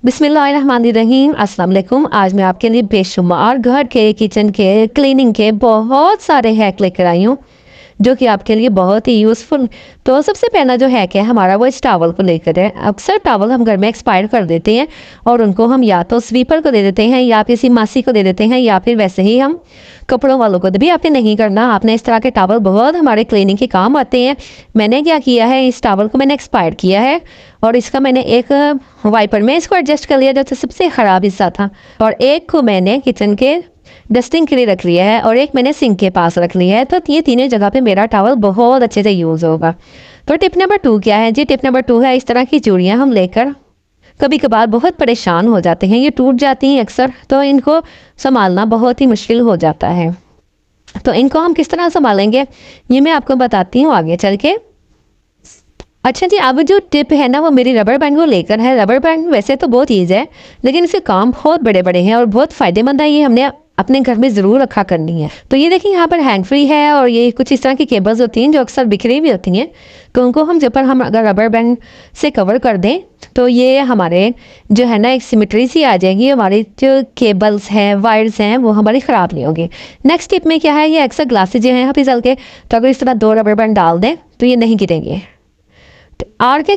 बिस्मिल्लाहिर्रहमानिर्रहीम अस्सलाम वालेकुम। आज मैं आपके लिए बेशुमार घर के किचन के क्लीनिंग के बहुत सारे हैक लेकर आई हूँ जो कि आपके लिए बहुत ही यूज़फुल। तो सबसे पहला जो हैक है हमारा वो इस टॉवल को लेकर है। अक्सर टॉवल हम घर में एक्सपायर कर देते हैं और उनको हम या तो स्वीपर को दे देते हैं या किसी मासी को दे देते हैं या फिर वैसे ही हम कपड़ों वालों को भी आपने नहीं करना। आपने इस तरह के टॉवल बहुत हमारे क्लीनिंग के काम आते हैं। मैंने क्या किया है, इस टॉवल को मैंने एक्सपायर किया है और इसका मैंने एक वाइपर में इसको एडजस्ट कर लिया जो सबसे ख़राब हिस्सा था, और एक को मैंने किचन के डस्टिंग के लिए रख लिया है और एक मैंने सिंक के पास रख लिया है। तो ये तीनों जगह पे मेरा टॉवल बहुत अच्छे से यूज़ होगा। तो टिप नंबर 2 क्या है जी? टिप नंबर 2 है इस तरह की चूड़ियाँ हम लेकर कभी कभार बहुत परेशान हो जाते हैं, ये टूट जाती हैं अक्सर, तो इनको संभालना बहुत ही मुश्किल हो जाता है। तो इनको हम किस तरह संभालेंगे ये मैं आपको बताती हूँ आगे चल के। अच्छा जी, अब जो टिप है ना वो मेरी रबर बैंड को लेकर है। रबर बैंड वैसे तो बहुत ईज है लेकिन इसके काम बहुत बड़े बड़े हैं और बहुत फ़ायदेमंद है। ये हमने अपने घर में ज़रूर रखा करनी है। तो ये देखिए यहाँ पर हैंड फ्री है और ये कुछ इस तरह की केबल्स होती हैं जो अक्सर बिखरी हुई होती हैं। तो उनको हम जब पर हम अगर रबर बैंड से कवर कर दें तो ये हमारे जो है ना एक सिमेट्री सी आ जाएगी। हमारी जो केबल्स हैं वायर्स हैं वो हमारी ख़राब नहीं होगी। नेक्स्ट टिप में क्या है, ये अक्सर ग्लासेज हैं यहाँ फिसल के, तो अगर इस तरह 2 रबर बैंड डाल दें तो ये नहीं गिरेंगे। आर के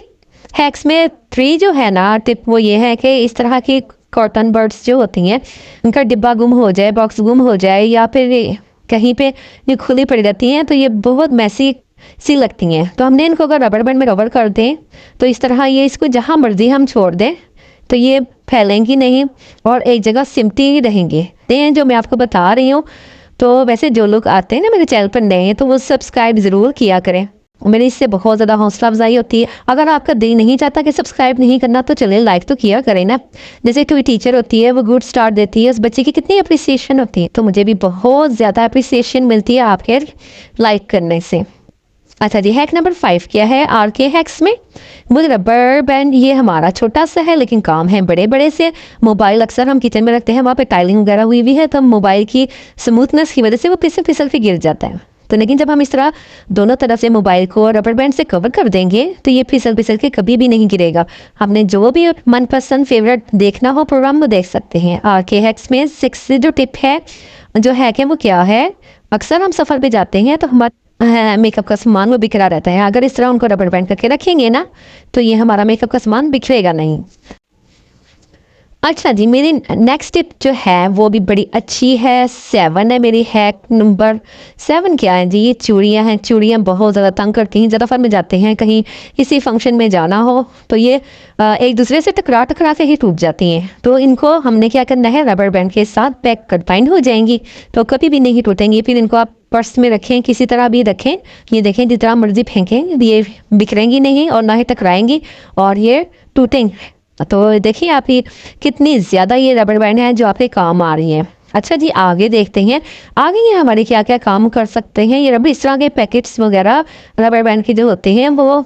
हैक्स में 3 जो है ना टिप वो ये है कि इस तरह की कॉटन बर्ड्स जो होती हैं उनका डिब्बा गुम हो जाए, बॉक्स गुम हो जाए या फिर कहीं पे ये खुली पड़ी रहती हैं तो ये बहुत मैसी सी लगती हैं। तो हमने इनको अगर रबर बैंड में कवर कर दें तो इस तरह ये इसको जहाँ मर्जी हम छोड़ दें तो ये फैलेंगी नहीं और एक जगह सिमटी ही रहेंगी। जो मैं आपको बता रही हूँ। तो वैसे जो लोग आते हैं ना मेरे चैनल पर नए हैं तो वो सब्सक्राइब ज़रूर किया करें, मेरी इससे बहुत ज़्यादा हौसला अफजाई होती है। अगर आपका दिल नहीं चाहता कि सब्सक्राइब नहीं करना तो चले लाइक तो किया करें ना। जैसे कोई टीचर होती है वो गुड स्टार देती है, उस बच्चे की कितनी अप्रिसिएशन होती है, तो मुझे भी बहुत ज़्यादा अप्रिसिएशन मिलती है आपके लाइक करने से। अच्छा जी, हैक नंबर 5 क्या है आर के हैक्स में? वो रबर बैंड ये हमारा छोटा सा है लेकिन काम है बड़े बड़े से। मोबाइल अक्सर हम किचन में रखते हैं, वहाँ पे टाइलिंग वगैरह हुई हुई है तो मोबाइल की स्मूथनेस की वजह से वो फिसल फिसल के गिर जाता है। तो लेकिन जब हम इस तरह दोनों तरफ से मोबाइल को रबर बैंड से कवर कर देंगे तो ये फिसल फिसल के कभी भी नहीं गिरेगा। हमने जो भी मनपसंद फेवरेट देखना हो प्रोग्राम वो देख सकते हैं। आर के हैक्स में 6 जो टिप है जो हैक है वो क्या है, अक्सर हम सफ़र पे जाते हैं तो हमारा मेकअप का सामान वो बिखरा रहता है। अगर इस तरह उनको रबर बैंड करके रखेंगे ना तो ये हमारा मेकअप का सामान बिखरेगा नहीं। अच्छा जी, मेरी नेक्स्ट टिप जो है वो भी बड़ी अच्छी है। 7 है मेरी हैक नंबर 7 क्या है जी? ये चूड़ियाँ हैं। चूड़ियाँ बहुत ज़्यादा तंग करती हैं। ज़्यादा में जाते हैं कहीं किसी फंक्शन में जाना हो तो ये एक दूसरे से टकरा टकरा के ही टूट जाती हैं। तो इनको हमने क्या करना है, रबर बैंड के साथ पैक कर बाइंड हो जाएंगी तो कभी भी नहीं टूटेंगी। फिर इनको आप पर्स में रखें, किसी तरह भी रखें, ये देखें जितना मर्जी फेंकें ये बिखरेंगी नहीं और ना ही टकराएंगी और ये टूटेंगे। तो देखिए आप ये कितनी ज़्यादा ये रबर बैंड है जो आपके काम आ रही है। अच्छा जी, आगे देखते हैं आगे ये हमारे क्या क्या काम कर सकते हैं। ये रबर इस तरह के पैकेट्स वगैरह रबर बैंड के जो होते हैं वो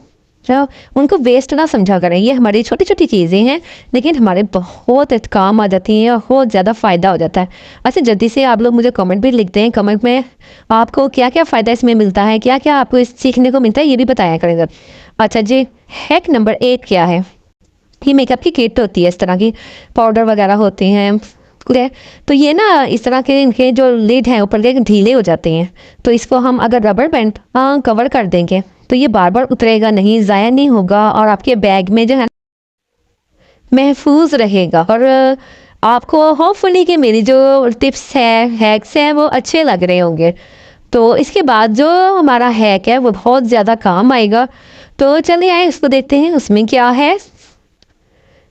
उनको वेस्ट ना समझा करें। ये हमारी छोटी छोटी चीज़ें हैं लेकिन हमारे बहुत काम आ जाती हैं और बहुत ज़्यादा फ़ायदा हो जाता है। अच्छा, जल्दी से आप लोग मुझे कमेंट भी लिखते हैं, कमेंट में आपको क्या क्या फ़ायदा इसमें मिलता है, क्या क्या आपको इस सीखने को मिलता है ये भी बताया करें। अच्छा जी, हैक नंबर 8 क्या है? ये मेकअप की किट होती है, इस तरह की पाउडर वगैरह होते हैं तो ये ना इस तरह के इनके जो लिड हैं ऊपर के ढीले हो जाते हैं। तो इसको हम अगर रबर बैंड कवर कर देंगे तो ये बार बार उतरेगा नहीं, ज़ाया नहीं होगा और आपके बैग में जो है महफूज रहेगा। और आपको होपफुली कि मेरी जो टिप्स है हैक्स हैं वो अच्छे लग रहे होंगे। तो इसके बाद जो हमारा हैक है वो बहुत ज़्यादा काम आएगा। तो चलिए आए उसको देखते हैं उसमें क्या है।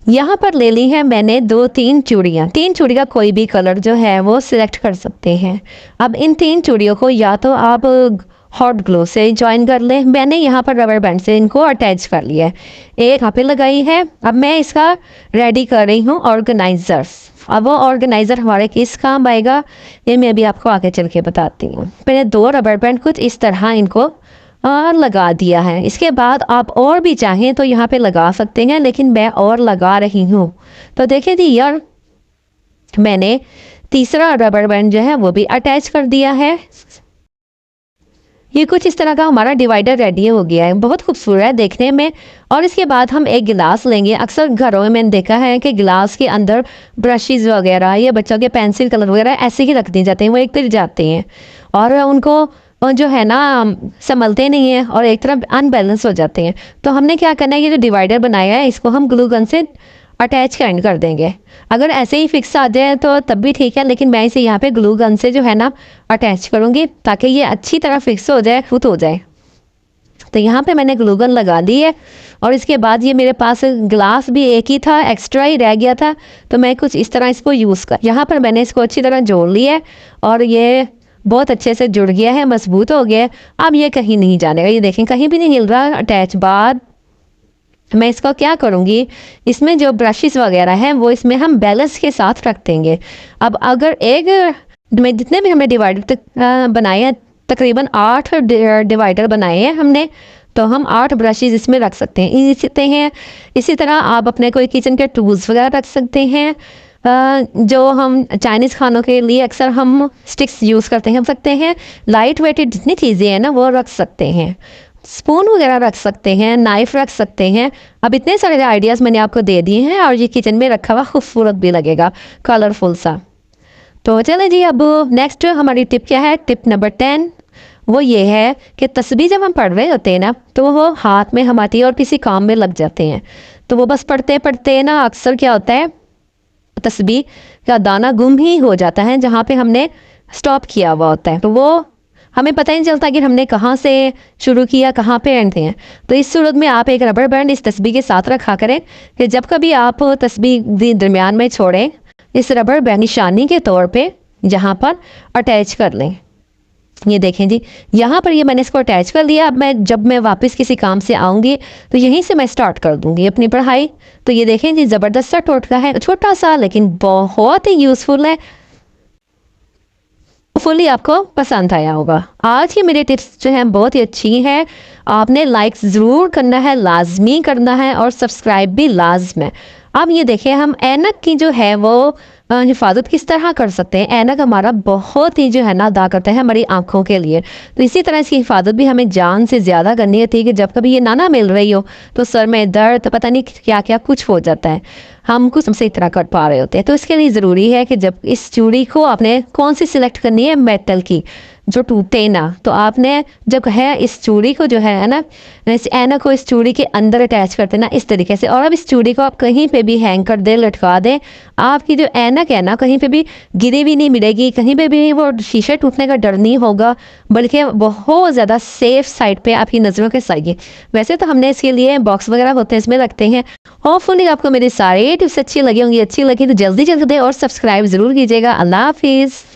यहाँ पर ले ली है मैंने 2-3 चूड़ियाँ। 3 चूड़ी का कोई भी कलर जो है वो सिलेक्ट कर सकते हैं। अब इन 3 चूड़ियों को या तो आप हॉट ग्लो से ज्वाइन कर लें। मैंने यहाँ पर रबर बैंड से इनको अटैच कर लिया है, एक यहाँ पे लगाई है। अब मैं इसका रेडी कर रही हूँ ऑर्गेनाइज़र्स। अब वो ऑर्गेनाइज़र हमारे किस काम आएगा ये मैं अभी आपको आगे चल के बताती हूँ। मैंने 2 रबर बैंड कुछ इस तरह इनको लगा दिया है। इसके बाद आप और भी चाहें तो यहाँ पे लगा सकते हैं लेकिन मैं और लगा रही हूँ। तो देखिए जी यार, मैंने तीसरा रबर बैंड जो है वो भी अटैच कर दिया है। ये कुछ इस तरह का हमारा डिवाइडर रेडी हो गया है, बहुत खूबसूरत है देखने में। और इसके बाद हम एक गिलास लेंगे। अक्सर घरों में मैंने देखा है कि गिलास के अंदर ब्रशेज़ वगैरह या बच्चों के पेंसिल कलर वगैरह ऐसे ही रख दिए जाते हैं, वो एक तरफ जाते हैं और उनको जो है ना संभलते नहीं हैं और एक तरफ अनबैलेंस हो जाते हैं। तो हमने क्या करना है, ये जो डिवाइडर बनाया है इसको हम ग्लू गन से अटैच कर देंगे। अगर ऐसे ही फिक्स आ जाए तो तब भी ठीक है, लेकिन मैं इसे यहाँ पे ग्लू गन से जो है ना अटैच करूँगी ताकि ये अच्छी तरह फिक्स हो जाए, खुद हो जाए। तो यहाँ पे मैंने ग्लू गन लगा दी है और इसके बाद ये मेरे पास ग्लास भी एक ही था, एक्स्ट्रा ही रह गया था, तो मैं कुछ इस तरह इसको यूज़ कर यहाँ पर मैंने इसको अच्छी तरह जोड़ लिया है और ये बहुत अच्छे से जुड़ गया है, मजबूत हो गया है। अब ये कहीं नहीं जानेगा, ये देखें कहीं भी नहीं हिल रहा अटैच। बाद मैं इसको क्या करूँगी, इसमें जो ब्रशेस वगैरह हैं वो इसमें हम बैलेंस के साथ रख देंगे। अब अगर एक में जितने भी हमने डिवाइडर बनाए हैं, तकरीबन 8 डिवाइडर बनाए हैं हमने, तो हम 8 ब्रशेस इसमें रख सकते हैं। इसी तरह आप अपने कोई किचन के टूल्स वगैरह रख सकते हैं। जो हम चाइनीज़ खानों के लिए अक्सर हम स्टिक्स यूज़ करते हैं। लाइट वेटेड जितनी चीज़ें हैं ना वो रख सकते हैं। स्पून वगैरह रख सकते हैं, नाइफ रख सकते हैं। अब इतने सारे आइडियाज़ मैंने आपको दे दिए हैं और ये किचन में रखा हुआ खूबसूरत भी लगेगा, कलरफुल सा। तो चलें जी, अब नेक्स्ट हमारी टिप क्या है, टिप नंबर 10। वो ये है कि तस्बीह जब हम पढ़ रहे होते हैं ना तो वो हाथ में हम आती है और किसी काम में लग जाते हैं। तो वो बस पढ़ते पढ़ते ना अक्सर क्या होता है, तस्बीह का दाना गुम ही हो जाता है जहाँ पे हमने स्टॉप किया हुआ होता है। तो वो हमें पता ही नहीं चलता कि हमने कहाँ से शुरू किया, कहाँ पे एंड हैं। तो इस सूरत में आप एक रबर बैंड इस तस्बीह के साथ रखा करें कि जब कभी आप तस्बीह दरमियान में छोड़ें, इस रबर बैंड निशानी के तौर पे यहाँ पर अटैच कर लें। ये देखें जी, यहाँ पर ये मैंने इसको अटैच कर लिया। अब जब मैं वापस किसी काम से आऊँगी तो यहीं से मैं स्टार्ट कर दूँगी अपनी पढ़ाई। तो ये देखें जी, ज़बरदस्त सा टोटका है, छोटा सा लेकिन बहुत ही यूज़फुल है। फुली आपको पसंद आया होगा। आज की मेरी टिप्स जो हैं बहुत ही अच्छी हैं। आपने लाइक ज़रूर करना है, लाजमी करना है, और सब्सक्राइब भी लाजम है। अब ये देखिए, हम ऐनक की जो है वो हिफाजत किस तरह कर सकते हैं। ऐनक हमारा बहुत ही जो है ना अदा करता है हमारी आंखों के लिए। तो इसी तरह इसकी हिफाजत भी हमें जान से ज़्यादा करनी होती है कि जब कभी ये ना मिल रही हो तो सर में दर्द, पता नहीं क्या क्या कुछ हो जाता है, हम कुछ सही तरह कर पा रहे होते हैं। तो इसके लिए ज़रूरी है कि जब इस चूड़ी को आपने कौन सी सिलेक्ट करनी है, मेटल की जो टूटे ना। तो आपने जब है इस चूड़ी को जो है ना, इस ऐनक को इस चूड़ी के अंदर अटैच करते ना इस तरीके से। और अब इस चूड़ी को आप कहीं पे भी हैंग कर दें, लटका दें, आपकी जो ऐनक है ना कहीं पे भी गिरी भी नहीं मिलेगी, कहीं पे भी वो शीशे टूटने का डर नहीं होगा, बल्कि बहुत ज़्यादा सेफ साइड पे आपकी नज़रों के साइए। वैसे तो हमने इसके लिए बॉक्स वगैरह होते हैं, इसमें रखते हैं। होपफुली आपको मेरी सारी टिप्स अच्छी लगी होंगी। अच्छी लगी तो जल्दी जल्दी और सब्सक्राइब ज़रूर कीजिएगा। अल्लाह हाफिज़।